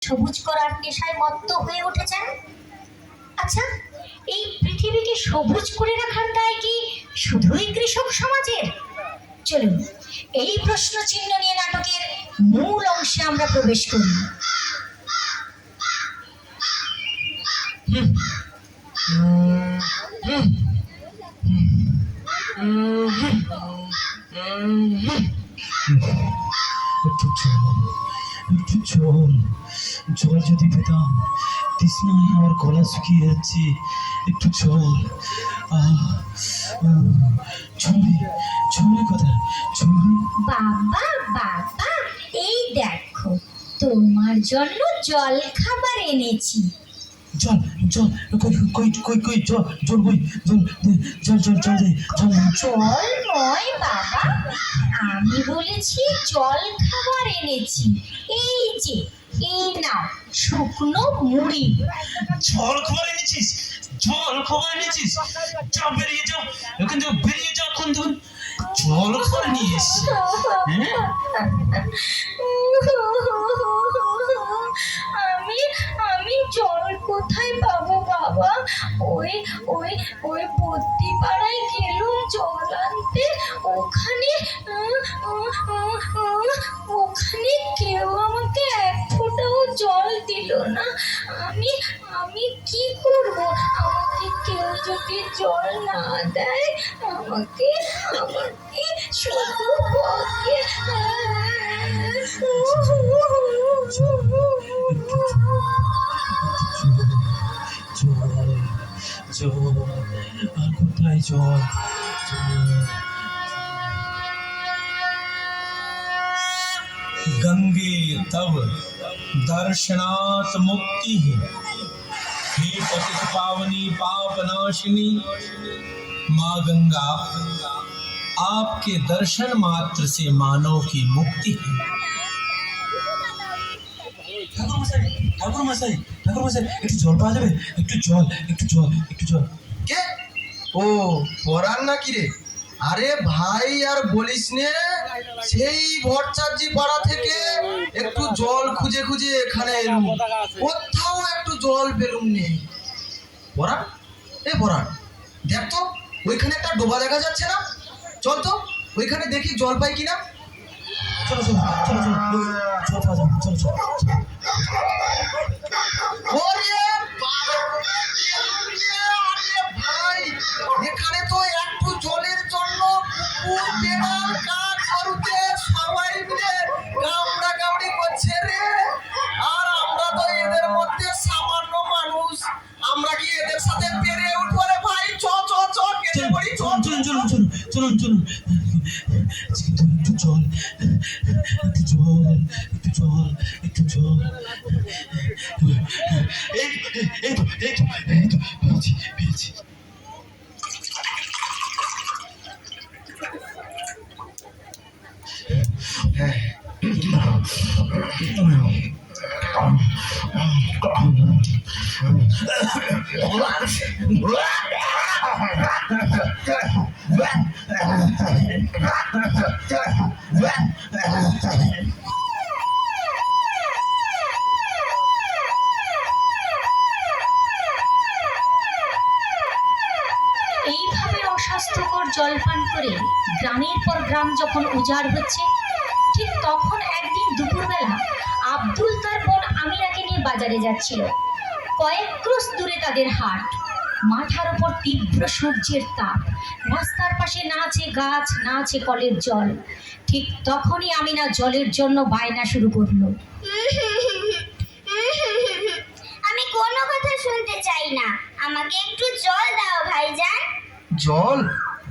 সবুজ করার নেশায় মত্ত হয়ে উঠেছেন। আচ্ছা, এই পৃথিবীকে সবুজ করে রাখার দায় কি শুধুই কৃষক সমাজের? চলুন এই প্রশ্ন চিহ্ন নিয়ে নাটকের মূল অংশে আমরা প্রবেশ করি। জল যদি পেতাম, তৃষ্ণায় আমার গলা শুকিয়ে যাচ্ছে। একটু জল। চলবে কোথায়? চলবে বাবা বাবা, এই দেখো তোমার জন্য জল খাবার এনেছি। জল জল কই কই কই জল জল কই জল জল জল জল দে জল। জল নয় বাবা, আমি বলেছি জল খাবার এনেছি। এই যে, এই নাও শুকনো মুড়ি। জল খাবার এনেছিস? জল খাবার এনেছিস? যা বেরিয়ে যাও এখান থেকে, বেরিয়ে যাও এখন তুমি। জল খাবার নিয়ে এসছিস? আমি আমি জল কোথায় পাবো বাবা? ওই ওই ওই বদ্যি পাড়ায় গেলুম জল আনতে, ওখানে ওখানে কেউ আমাকে এক ফোঁটাও জল দিল না। আমি আমি কি করব? আমাকে কেউ যদি জল না দেয়, আমাকে আমাকে শুধু বকে। জল জল আর কোথায় জল? गंगे तव दर्शनात् मुक्ति है। हे पतित पावनी पाप नाशिनी माँ गंगा, आपके दर्शन मात्र से मानव की मुक्ति है। ঠাকুর মশাই, ঠাকুর মশাই, ঠাকুর মশাই, একটু জল পাওয়া যাবে? একটু জল, একটু জল, একটু জল। কে? ও পরান নাকি রে? আরে ভাই আর বলিস নে, সেই ভট্টাচার্য পাড়া থেকে একটু জল খুঁজে খুঁজে এখানে এলুম, কোথাও একটু জল পেলুম নেই। পরান, এ পরান, দেখ তো ওইখানে একটা ডোবা দেখা যাচ্ছে না? চল তো ওইখানে দেখি জল পাই কিনা। চলো চলো চলো চলো, জল পাওয়া যাবে, চলো চলো। ওরে আরে ভাই, এখানে তো একটু জলের জন্য কুকুর, বেড়াল, কাক, গরুকে সবাই মিলে কামড়া কামড়ি করছে রে। আর আমরা তো এদের মধ্যে সামান্য মানুষ, আমরা কি এদের সাথে পেরে উঠবো রে ভাই? চ চ চ কেটে পড়ি, চ। চলুন চলুন চলুন চলুন চলুন। কিন্তু একটু জল, একটু জল, একটু জল, একটু জল। এই এই তো এই তো এই তো পেয়েছি পেয়েছি। এইভাবে অস্বাস্থ্যকর জল পান করে গ্রামের পর গ্রাম যখন উজাড় হচ্ছে, ঠিক তখন একদিন দুপুরবেলা আব্দুল তার বোন আমিরাকে নিয়ে বাজারে যাচ্ছিল। কয়েক ক্রোশ দূরে তাদের হাট। মাথার উপর তীব্র সূর্যের তাপ, রাস্তার পাশে না আছে গাছ, না আছে কলের জল। ঠিক তখনই আমিনা জলের জন্য বায়না শুরু করলো। আমি কোনো কথা শুনতে চাই না, আমাকে একটু জল দাও ভাইজান। জল?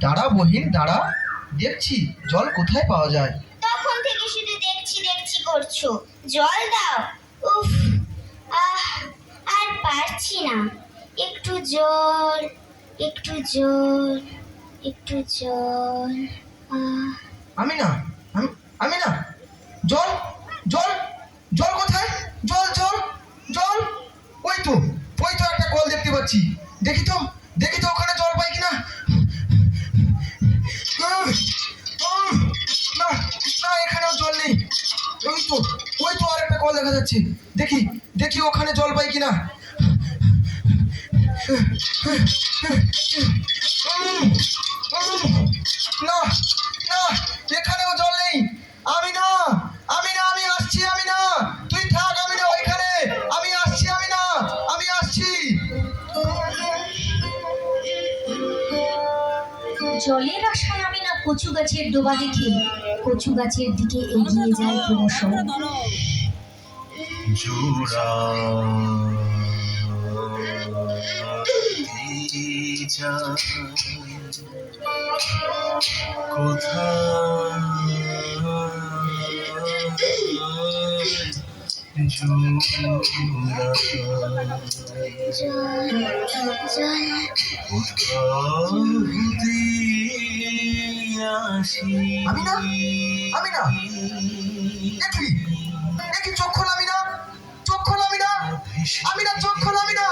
দাঁড়া বহিন দাঁড়া, দেখছি জল কোথায় পাওয়া যায়। তখন থেকে শুধু দেখছি দেখছি করছো, জল দাও। উফ, আর পারছি না। একটু জল, একটু জল, একটু জল। আমি না, আমি না, জল জল জল কোথায়? জল জল জল, ওই তো একটা কল দেখতে পাচ্ছি। দেখি তো ওখানে জল পাই কিনা। না না, এখানেও জল নেই। ওই তো আরেকটা কল দেখা যাচ্ছে, দেখি দেখি ওখানে জল পাই কিনা। না না, এখানেও জল নেই। আমি না, আমি না, আমি আসছি, আমি না, তুই থাক, আমি না ওইখানে, আমি আসছি, আমি না, আমি আসছি। জলের আশায় আমি না কচু গাছের ডোবা দেখে কচু গাছের দিকে এগিয়ে যায় ক্রমশ। জোড়া আমি না, আমি না, দেখি দেখি, চোখ খোল, আমি না, চোখ খোল, আমি না, আমি না, চোখ খোল, আমি না।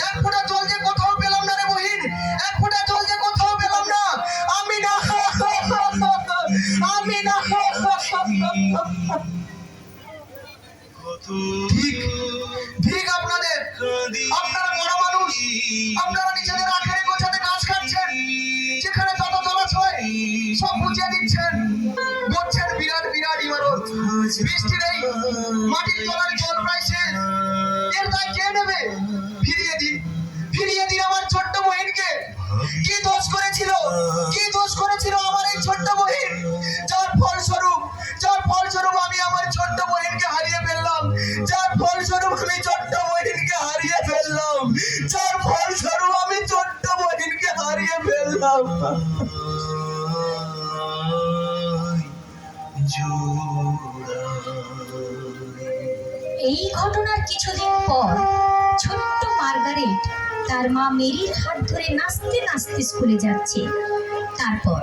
এক ফোঁটা জল যে কোথাও পেলাম না রে বহিন, এক ফোঁটা জল যে কোথাও পেলাম না। আমি না, আমি না। ঠিক ঠিক, আপনাদের, আপনারা বড় মানুষ, আপনারা নিজেদের আখেরে গোছাতে কাজ কাটছেন, যেখানে যত জলাশয় সব বুঝিয়ে দিচ্ছেন, করছেন বিরাট বিরাট ইমারত। বৃষ্টি নেই, মাটির তলার জল প্রায় শেষ, এর দায় কে নেবে? ফিরিয়ে দিন, ফিরিয়ে দিন আমার ছোট্ট বহিনকে। কি দোষ করেছিল, কি দোষ করেছিল আমার এই ছোট্ট বহিন, যার ফলস্বরূপ আমি আমার ছোট্ট বহিনকে হারিয়ে ফেললাম, যার ফলস্বরূপ আমি ছোট্ট বহিনকে হারিয়ে ফেললাম, যার ফলস্বরূপ আমি ছোট্ট বহিনকে হারিয়ে ফেললাম। এই ঘটনার কিছুদিন পর ছোট্ট মার্গারেট তার মা মেরির হাত ধরে নাচতে নাচতে স্কুলে যাচ্ছে। তারপর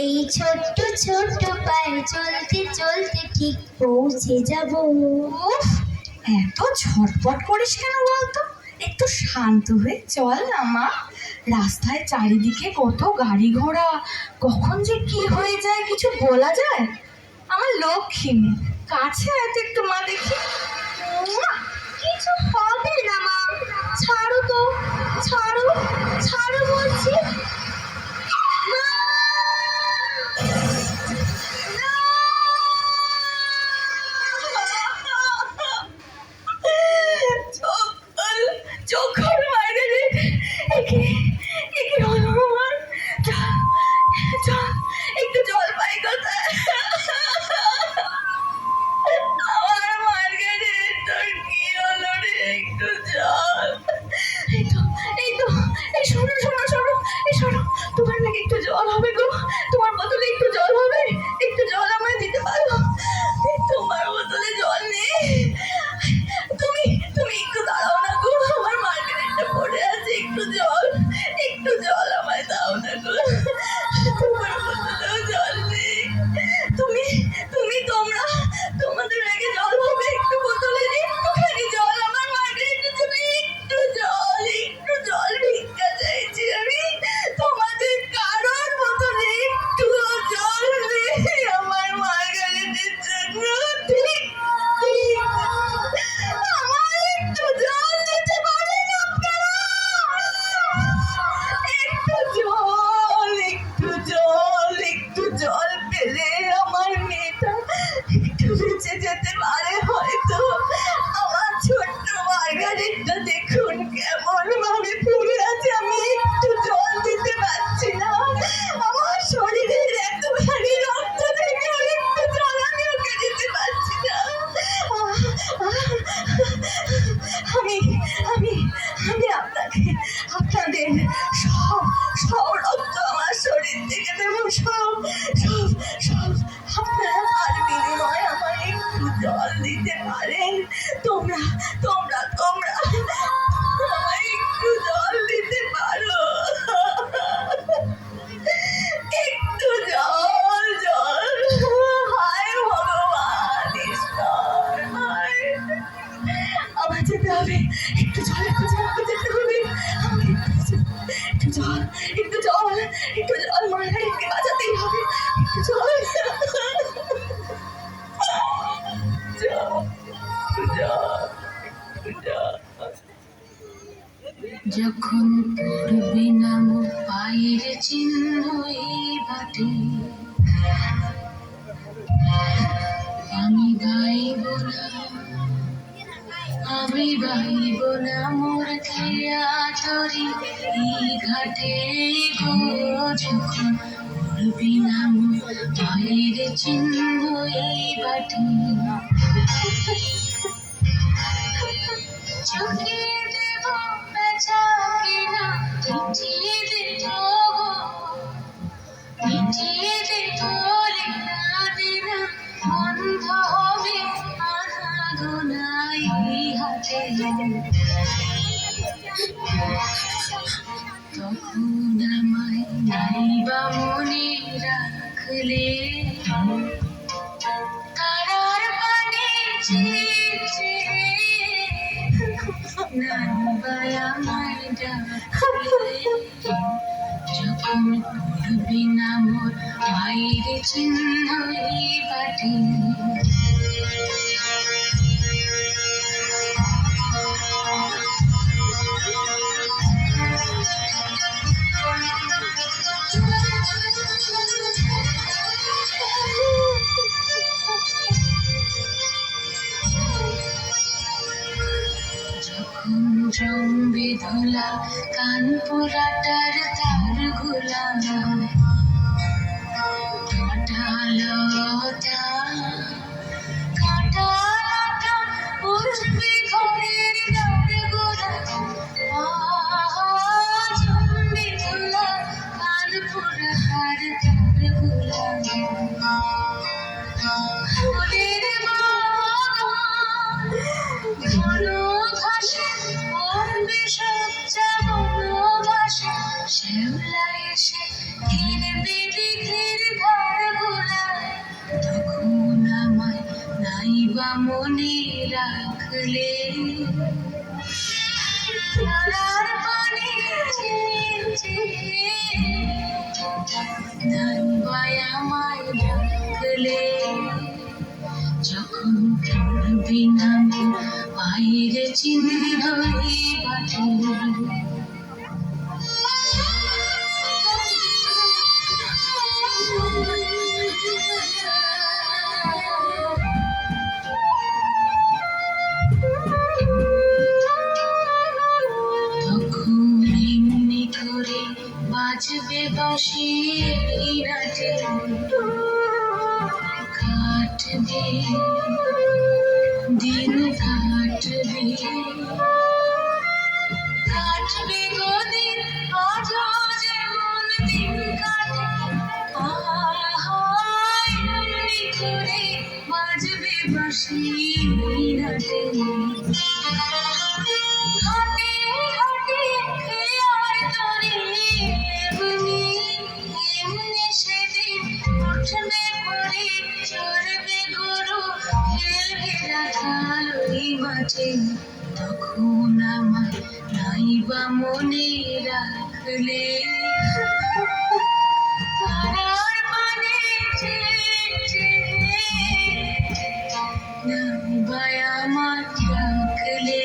এই ছোট্ট ছোট্ট পায়ে চলতে চলতে ঠিক পৌঁছে যাব। উফ, এত ঝটপট করিস কেন বলতো? একটু শান্ত হয়ে চল না মা। রাস্তায় চারিদিকে কত গাড়ি ঘোড়া, কখন যে কি হয়ে যায় কিছু বলা যায়? আমার লক্ষ্মী মেয়ে, কাছে এত একটু মা দেখি। উম্মা, কিছু হবে না মা, ছাড়ো তো, ছাড়ো ছাড়ো বলছি। মা! চোখের বাইরে একে হলো আমার। একটু জল পাই কোথায়? আমার মার্গারেট, তোর কি হলো রে? একটু জল। এই শোনো শোনো শোনো, এই শোনো, তোমার নাকি একটু জল হবে গো? তোমার বোতলে একটু জল হবে? একটু জল আমায় দিতে পারো? তোমার বোতলে জল নেই? তুমি তুমি একটু দাঁড়াও না গো, আমার মার্গারেটটা পড়ে আছে, একটু জল আমায় দাও না গো। তোমার বোতলেও জল নেই? তুমি তুমি তোমরা তোমাদের আগে জল হবে, একটু বোতলে একটুখানি জল আমার মার্গারেটের জন্য, একটু জল ভিক্ষা চাইছি আমি। তোমাদের কারোর বোতলে একটু জল নেই আমার মার্গারেটের জন্য? ঠিক ঠিক, আমার একটু জল দিতে পারেন আপনারা? একটু জল পেলে আমার মেয়েটা একটু বেঁচে যেতে পারে হয়তো। আমার ছোট্ট মার্গারেটটা দেখুন কেমন ভাবে পড়ে আছে, আমি একটু জল দিতে পারছি না। আমার শরীরের এত ভারী রক্ত থেকে একটু জল আমি ওকে দিতে পারছি না। আমি আমি আমি আপনাদের সব রক্ত আমার শরীর থেকে দেব, সব আপনারা আর বিনিময়ে আমার একটু জল দিতে পারেন? তোমরা আমায় একটু জল দিতে পারো? একটু জল। হায় ভগবান, ঈশ্বর, হায়। আমার যেতে হবে, একটু জলের খোঁজে আমাকে যেতে হবে। আমাকে একটু জল মার্গারেটকে বাঁচাতেই হবে। একটু জল। যখন পড়বে নাম পায়ের চিহ্ন এই বাটে, আমি গাইব না, আমি গাইব না মোর খেয়া তরি এই ঘাটে গো। যখন পড়বে নাম পায়ের চিহ্ন এই বাটে, চোখে দেব বেচা কিনা, মিটিয়ে দেব গো, মিটিয়ে দেব লেনা দেনা, বন্ধ হবে আনাগোনাই হাতে। তখন আমায় নাইবা মনে রাখলে, তারার পানে চেয়ে নাইবা আমায় ডাকলে। যখন পড়বে না মোর পায়ের চিহ্ন এই বাটে, যখন জমবে ধুলা কান পোড়াটার তার গোলা, কাঁটালতা কাঁটালতা উঠবে ঘরের দ্বার গোলা। জমবে ধুলা কান পোড়াটার তার গোলা, ফুলের বাগান ঘন ঘাসে বলবে সজ্জা বনবাসে, শ্যাওলা এসে ঘিরবে দিঘির ধার গোলা। তখন আমায় নাইবা মনে রাখলে, তারার পানে চেয়ে নাইবা আমায় ডাকলে। যখন পড়বে না পায়ের চিহ্ন এই বাটে, তখন এমনি করে বাজবে বাঁশি এই রাতে, কাটবে দিন কাটবে, কাটবে গো দিন আজও যেমন দিন কাটে। এমনি করে বাজবে বাঁশি এই রাতে, ঘাটে ঘাটে খেয়ার তরি এমনি এমনি সেদিন উঠবে পরে চড়বে গরু, খেলবে রাখাল ওই মাঠে। তখন আমায় নাইবা মনে রাখলে, তারার পানে চেয়ে নাইবা আমায় ডাকলে।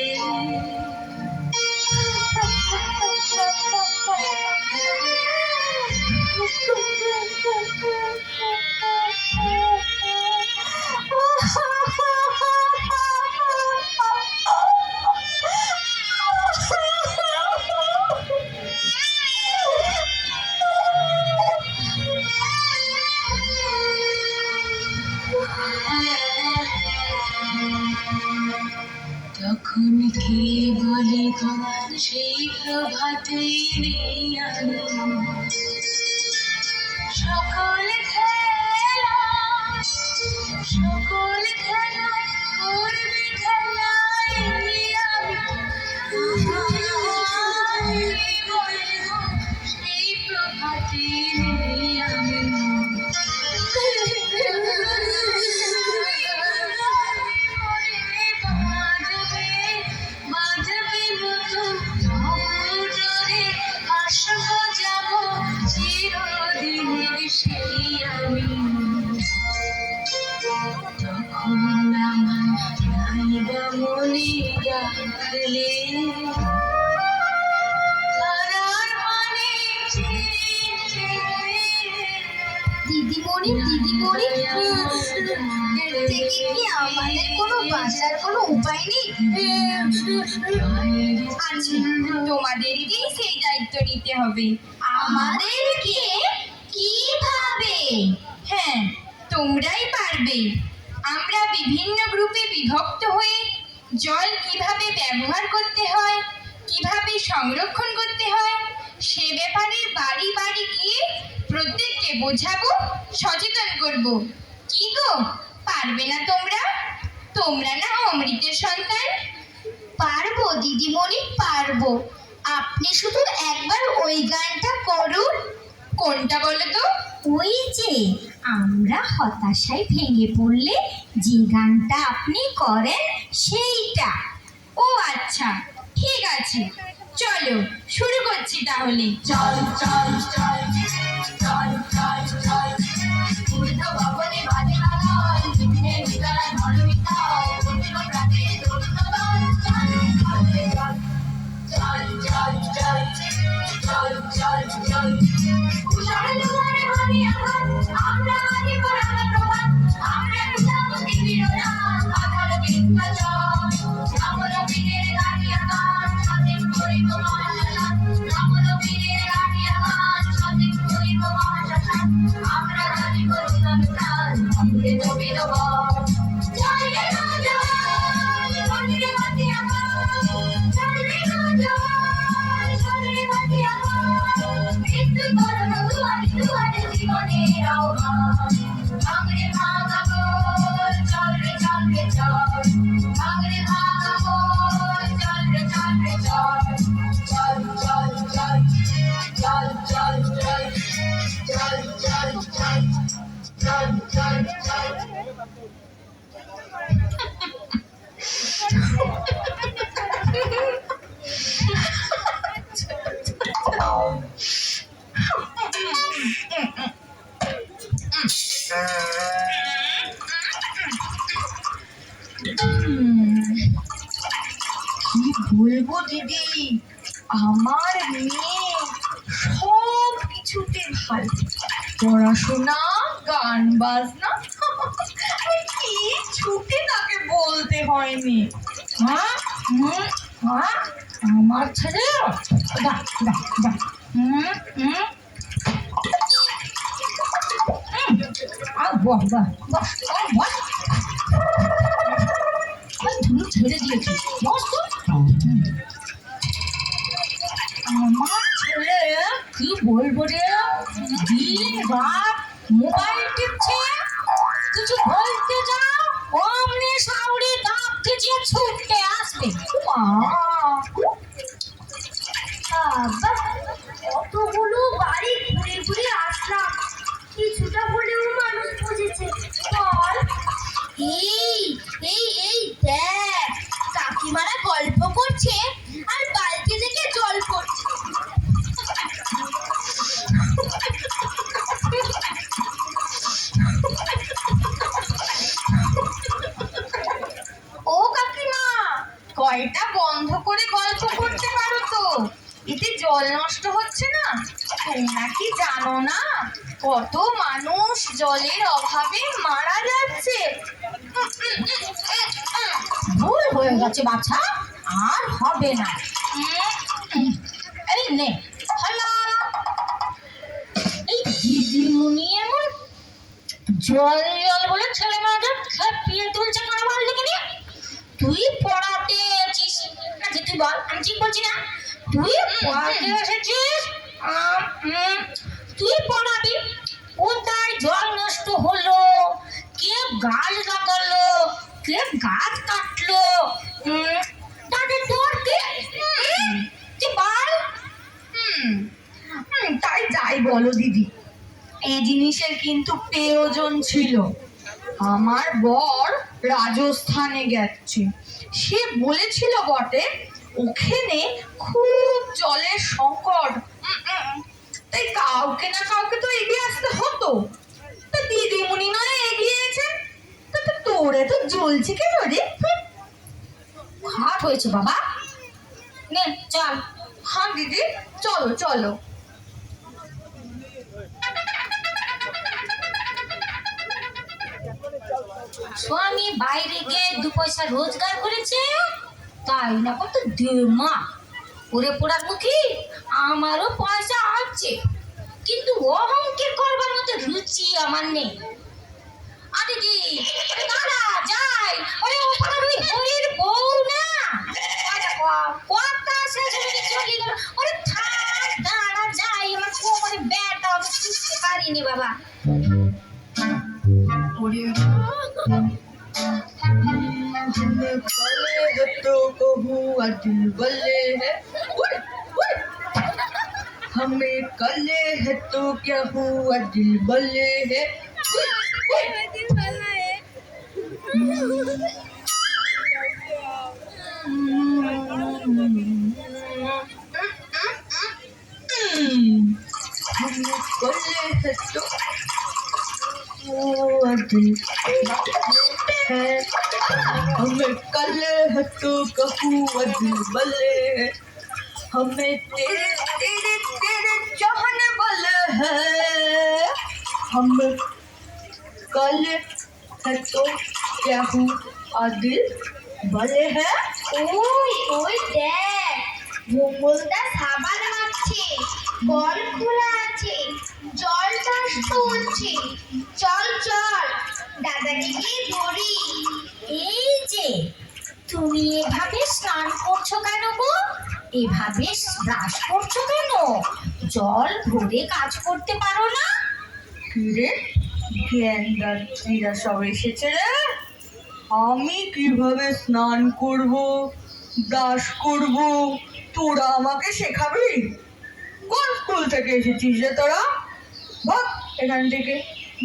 তখন কে বলে গো সেই প্রভাতে নেই আমি, সকল খেলা সকল খেলা করবে খেলায় আমি। কে বলে গো সেই প্রভাতে নেই আমি, বাজবে নতুন সমুদ্রে, আসব যাব চিরদিনের সেই আমি। তখন আমার বলিয়া দিলে ধরার মানে দিদিমণি দিদিমণি এর থেকে কি আমাদের কোনো বাঁচার কোনো উপায় নেই? আছে, তোমাদেরকেই সেই দায়িত্ব নিতে হবে। আমাদেরকে কিভাবে? হ্যাঁ, তোমরাই পারবে। আমরা বিভিন্ন গ্রুপে বিভক্ত হয়ে জল কিভাবে ব্যবহার করতে হয়, কিভাবে সংরক্ষণ করতে হয়, সে ব্যাপারে বাড়ি বাড়ি গিয়ে প্রত্যেককে বোঝাবো, সচেতন করব। কি গো, পারবে না তোমরা? তোমরা না অমৃতের সন্তান? পারবো দিদিমণি, পারবো। আপনি শুধু একবার ওই গানটা করুন। কোনটা বলো তো? ওই যে আমরা হতাশায় ভেঙে পড়লে যে গানটা আপনি করেন সেইটা। ও আচ্ছা, ঠিক আছে, চলো শুরু করছি তাহলে। চল চল চল চল চল চল ঊর্ধ্ব ভবনে বাজে বাদল, বিঘ্নে বিতাড়ায় ধর্মিতাল, পূর্ণ প্রাতে তরুণ দল। চল চল চল চল চল চল চল চল উষার দুয়ারে ভাবি আঘাত, আমরা আগে পড়ানো প্রভাত, আমরা উঠাবো পৃথিবীর রাত, আধার বিন্ধ্যাচল। রামলবীরের গাহিয়া গান, সতেজ করিব মহাশ্মশান, রামলবীরের গাহিয়া গান, সতেজ করিব মহাশ্মশান। আমরা জানিব রুদন প্রাণ, অমৃত তবিল বল। জয় রে জয়, বন্দে মাতিয়া গান, জয় রে জয়, বন্দে মাতিয়া গান। মৃত্যু করুণ দুয়ারে দুয়ারে জীবনের আহ্বান। ভাঙরে ভাঙা বল, চল রে চল রে চল, ভাঙরে ভাঙা বল, চল রে চল রে চল। চল চল চল চল চল চল চল চল চল চল চল চল। কি বলবো দিদি, আমার মেয়ে সব কিছুতে ভালো, পড়াশোনা, গান বাজনা, কি ছুটি তাকে বলতে হয়নি। হ্যাঁ হ্যাঁ, আমার ছেলে দা দা দা বাহ বাহ বাহ বাহ, ধুলো ছেড়ে দিয়েছি। বস তো, আমার ছেলে কি বলবো রে, দিন রাত মোবাইল টিপছে, কিছু বলতে যাও অমনি সাউরি দাঁত খিচিয়ে ছুটতে আসবে। বাবা, কতগুলো বাড়ি ঘুরে ঘুরে আসলাম, কিছুটা হলেও মানুষ বুঝেছে বল। এই এই এই দেখ, কাকিমারা গল্প করছে আর বালতি থেকে জল পড়ছে। ও কাকিমা, কয়টা বন্ধ করে গল্প করতে পারো তো, এতে জল নষ্ট হচ্ছে না? তোমরা কি জানো না কত মানুষ জলের অভাবে মারা যাচ্ছে? ভুল হয়ে গেছে বাছা, আর হবে না। এই নে হ্যালো, এই দিদিমণি এমন জল জল বলে ছেলে মেয়েদের খেপিয়ে তুলছে কেন বল দেখিনি? তুই পড়াতে এসেছিস নাকি? তুই বল, আমি ঠিক বলছি না? তুই পড়াতে এসেছিস, তুই পড়াবি, কোথায় জল নষ্ট হলো, কে গাছ লাগালো, কে গাছ কাটলো, তাতে তোর কি? তুই বল। তাই যাই বলো দিদি, এই জিনিসের কিন্তু প্রয়োজন ছিল। আমার বর রাজস্থানে গেছে, সে বলেছিল বটে ওখানে খুব জলের সংকট, তাই কাউকে না কাউকে তো এগিয়ে আসতে হতো। তা দিদিমণি নয় এগিয়েছে, তা তোরে তো জ্বলছে কেন রে? ঘাট হয়েছে বাবা, নে চল। হ্যাঁ দিদি, চলো চলো। স্বামী বাইরে গিয়ে 2 পয়সা রোজগার করেছে, তাই না কত মা ওরে পোড়ার মুখী। আমারও পয়সা আছে, কিন্তু অহংকার করবার মতো রুচি আমার নেই। আরে কি দাঁড়া যাই, ওরে ওখানে ওই হরির বউ না, কথা শেষ হয়ে চলে গেল। ওরে থাক দাঁড়া যাই, আমার কোমরে ব্যথা, আমি বুঝতে পারিনি বাবা। तो कहूँ दिल बल्ले है, हमें कले है तो क्या हुआ दिल बल्ले है। हमें कले है तो हुआ दिल है, हमें कले है तो कहूँ दिल बल्ले है, हमें तेरे तेरे तेरे चाहने वाले हैं, हम कल है तो क्या हुआ दिल बले है। ওই ওই দেখ, ভোমলদা সাবান মাখছে, কল খোলা আছে, জল চাষ তুলছে। চল চল, দাদাকে গিয়ে ধরি। এই যে তুমি এভাবে স্নান করছো কেন গো? এভাবে ব্রাশ করছো কেন? জল ভরে কাজ করতে পারো না? কিরে জ্ঞানদাত্রীরা সব এসেছে রে। আমি কিভাবে স্নান করব, ব্রাশ করব, তোরা আমাকে শেখাবি? কোন স্কুল থেকে এসেছিস রে তোরা? ভাগ এখান থেকে,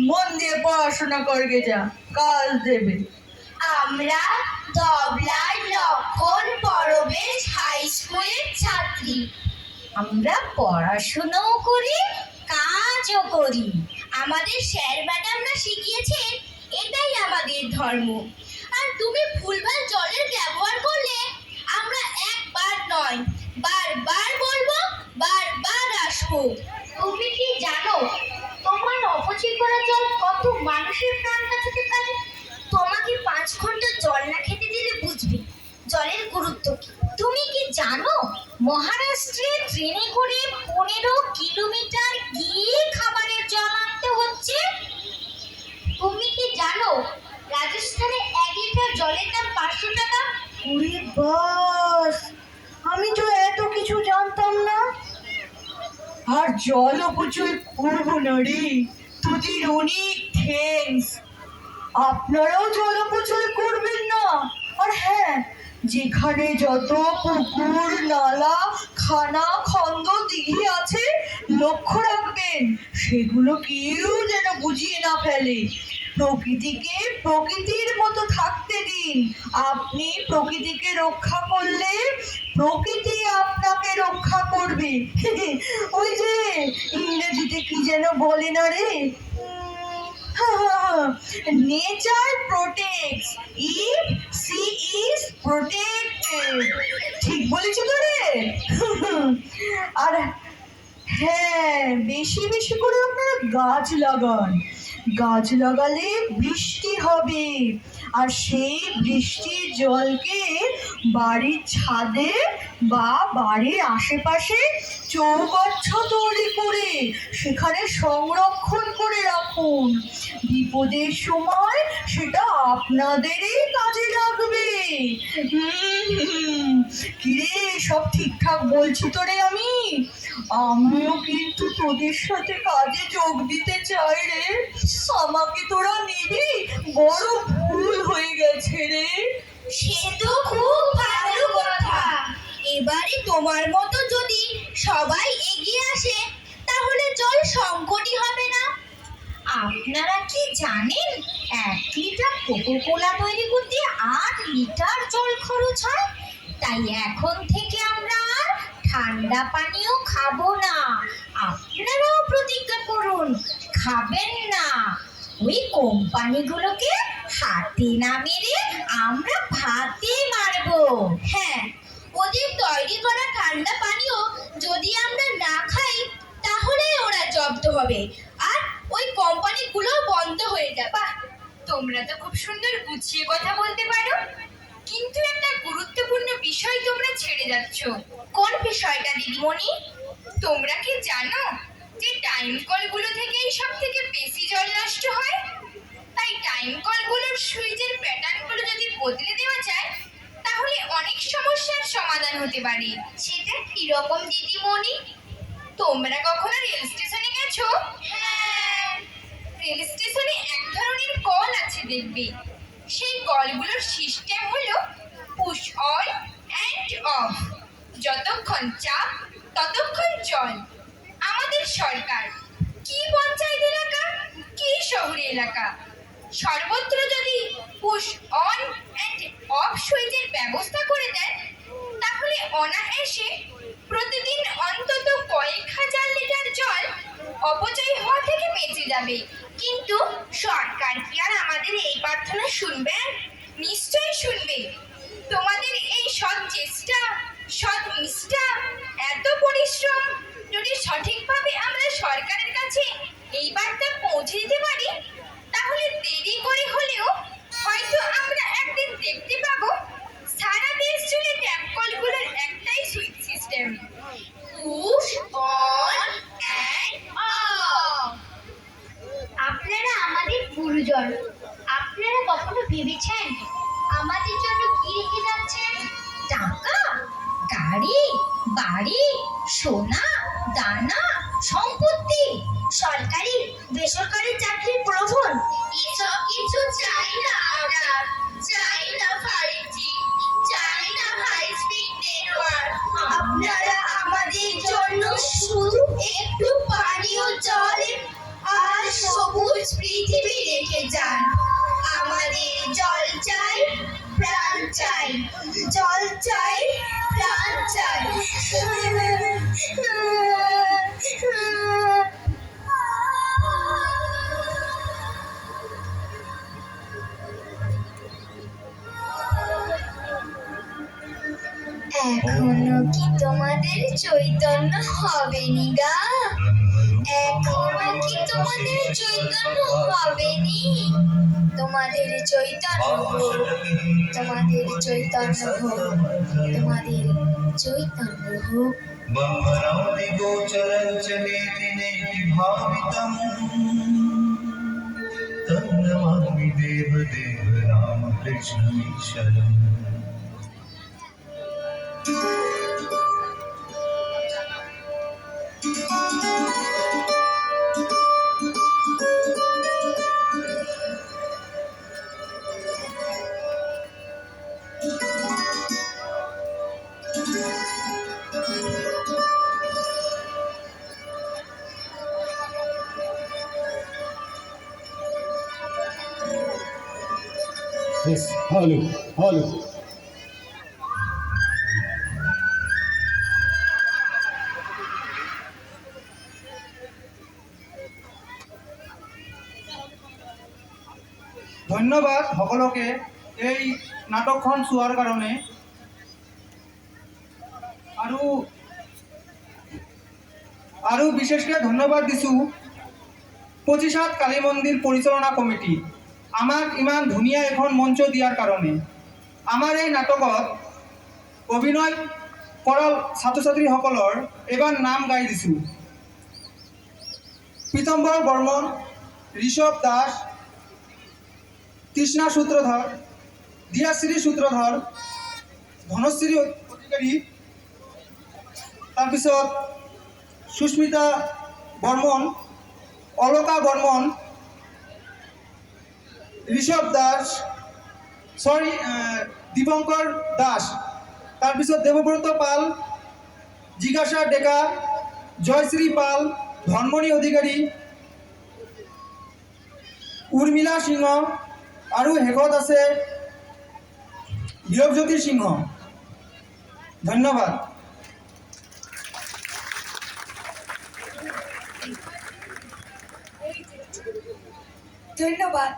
মন দিয়ে পড়াশোনা করবে, যা কাজ দেবে। আমরা দবলার লক্ষণ পরবেশ হাই স্কুলের ছাত্রী। আমরা পড়াশোনাও করি, কাজও করি। আমাদের স্যার ম্যাডামরা শিখিয়েছেন এটাই আমাদের ধর্ম। আর তুমি ভুলভাল জলের ব্যবহার করলে আমরা একবার নয় বারবার বলবো, বারবার আসবো। তুমি কি জানো তোমার অপচয় করা জল কত মানুষের প্রাণ বাঁচাতে পারে? তোমাকে 5 ঘন্টা জল না খেতে দিলে বুঝবে জলের গুরুত্ব কি। তুমি কি জানো মহারাষ্ট্রে ট্রেনে করে 15 কিলোমিটার গিয়ে খাবারের জল আনতে হচ্ছে? তুমি কি জানো রাজস্থানে 1 লিটার জলের দাম 500 টাকা? ওরে বাস, আমি তো এত কিছু জানতাম না। আর জল অপচয় করবো না রে, তোদের অনেক থ্যাঙ্কস। আপনারাও জল অপচয় করবেন না। আর হ্যাঁ, যেখানে যত পুকুর, নালা, খানা, খন্দ, দিঘি আছে, লক্ষ্য রাখবেন সেগুলো কেউ যেন বুঝিয়ে না ফেলে। প্রকৃতিকে প্রকৃতির মতো থাকতে দিন। আপনি প্রকৃতিকে রক্ষা করলে প্রকৃতি আপনাকে রক্ষা করবে। ওই যে ইংরেজিতে কি যেন বলে না রে, nature protects if she is protected. ঠিক বলেছি তো রে? আর হ্যাঁ, বেশি বেশি করে আপনারা গাছ লাগান। গাছ লাগালে বৃষ্টি হবে, আর সেই বৃষ্টির জলকে বাড়ির ছাদে বা বাড়ির আশেপাশে চৌবাচ্চ তৈরি করে সেখানে সংরক্ষণ করে রাখুন। বিপদের সময় সেটা আপনাদেরই কাজে লাগবে। কিরে, সব ঠিকঠাক বলছি তো রে? আমিও কিন্তু তোদের সাথে কাজে যোগ দিতে চাই রে। আমাকে তোরা নিবি? বড় ভুল হয়ে গেছে রে। সে তো খুব ভালো কথা। এবারে তোমার মতো যদি সবাই এগিয়ে আসে তাহলে জল সংকটই হবে না। আপনারা কি জানেন 1 লিটার কোকোকোলা তৈরি করতে 8 লিটার জল খরচ হয়? তাই এখন থেকে আমরা আর ঠান্ডা পানীয় খাবো না। আপনারাও প্রতিজ্ঞা করুন খাবেন না। ওই কোম্পানিগুলোকে হাতে না মেরে আমরা ভাতে মারবো। হ্যাঁ, ওদের তৈরি করা ঠান্ডা পানীয় যদি আমরা না খাই তাহলে ওরা জব্দ হবে আর ওই কোম্পানিগুলো বন্ধ হয়ে যাবে। বাহ, তোমরা তো খুব সুন্দর গুছিয়ে কথা বলতে পারো, কিন্তু একটা গুরুত্বপূর্ণ বিষয় তোমরা ছেড়ে যাচ্ছ। কোন বিষয়টা দিদিমণি? তোমরা কি জানো যে টাইম কলগুলো থেকেই সব থেকে বেশি জল নষ্ট হয়? তাই টাইম কলগুলোর সুইচের প্যাটার্নগুলো যদি বদলে দেওয়া যায় তাহলে অনেক সমস্যার সমাধান হতে পারে। সেটা কিরকম দিদিমণি? তোমরা কখনো রেল স্টেশনে গেছো? হ্যাঁ, রেল স্টেশনে এক ধরনের কল আছে দেখবে। সেই কলগুলোর সিস্টেম হলো পুশ অন অ্যান্ড অফ। যতক্ষণ চাপ ততক্ষণ জল। আমাদের সরকার কি পঞ্চায়েত এলাকা কি শহরে এলাকা সর্বত্র যদি পুশ অন অ্যান্ড অফ সুইচের ব্যবস্থা করে দেয় তাহলে অনায়াসে প্রতিদিন অন্তত কয়েক হাজার লিটার জল অপচয় হওয়া থেকে বেঁচে যাবে। কিন্তু সরকার কি আর আমাদের এই প্রার্থনা শুনবে? নিশ্চয়ই শুনবে। তোমাদের এই সৎ চেষ্টা, সৎ নিষ্ঠা, এত পরিশ্রম যদি সঠিকভাবে আমরা সরকারের কাছে এই বার্তা পৌঁছে দিতে পারি তাহলে দেরি করে হলেও হয়তো আমরা একদিন দেখতে পাবো সারা দেশ জুড়ে ট্যাপ কলগুলোর একটাই switch system, push on and of. আপনারা আমাদের গুরুজন, আপনারা কখনো ভেবেছেন আমাদের জন্য কি রেখে যাচ্ছেন? টাকা, গাড়ি, বাড়ি, সোনা, দানা, সম্পত্তি, সরকারি বেসরকারি চাকরির প্রবল, এসব কিছু চাই না আমরা। চাই না 5G, চাই না হাই স্পিড নেটওয়ার্ক। আপনারা আমাদের জন্য শুধু একটু পানীয় জল আর সবুজ পৃথিবী রেখে যান। আমাদের জল চাই, প্রাণ চাই, জল চাই, প্রাণ চাই। এখনো কি তোমাদের চৈতন্য হবেনি গা? এখনো কি তোমাদের চৈতন্য হবেনি? তোমাদের চৈতন্য হোক, তোমাদের চৈতন্য হোক, তোমাদের চৈতন্য হোক। गोचरञ्चलेति नेति भावितम् तन्नमामि देवदेव रामकृष्णमीश्वरम्। Yes, hello, hello. ধন্যবাদ সকলকে এই নাটকখন চোৱাৰ কাৰণে। আৰু বিশেষকৈ ধন্যবাদ দিছোঁ 25 কালী মন্দিৰ পৰিচালনা কমিটি আমাক ইমান ধুনীয়া এখন মঞ্চ দিয়াৰ কাৰণে। আমাৰ এই নাটকত অভিনয় কৰা ছাত্ৰ ছাত্ৰীসকলৰ এবাৰ নাম গাই দিছোঁ। পীতম্বৰ বৰ্মন, ঋষভ দাস, তৃষ্ণা সূত্রধর, দিয়াশ্রী সূত্রধর, ধনশ্রী অধিকারী, তাৰপিছত সুস্মিতা বর্মন, অলকা বর্মন, ঋষভ দাস, দীপঙ্কৰ দাস, তাৰপিছত দেৱব্ৰত পাল, জিজ্ঞাসা ডেকা, জয়শ্ৰী পাল, ধনমণি অধিকাৰী, উৰ্মিলা সিংহ আৰু শেষত আছে বীৰজ্যোতি সিংহ। ধন্যবাদ। ধন্যবাদ।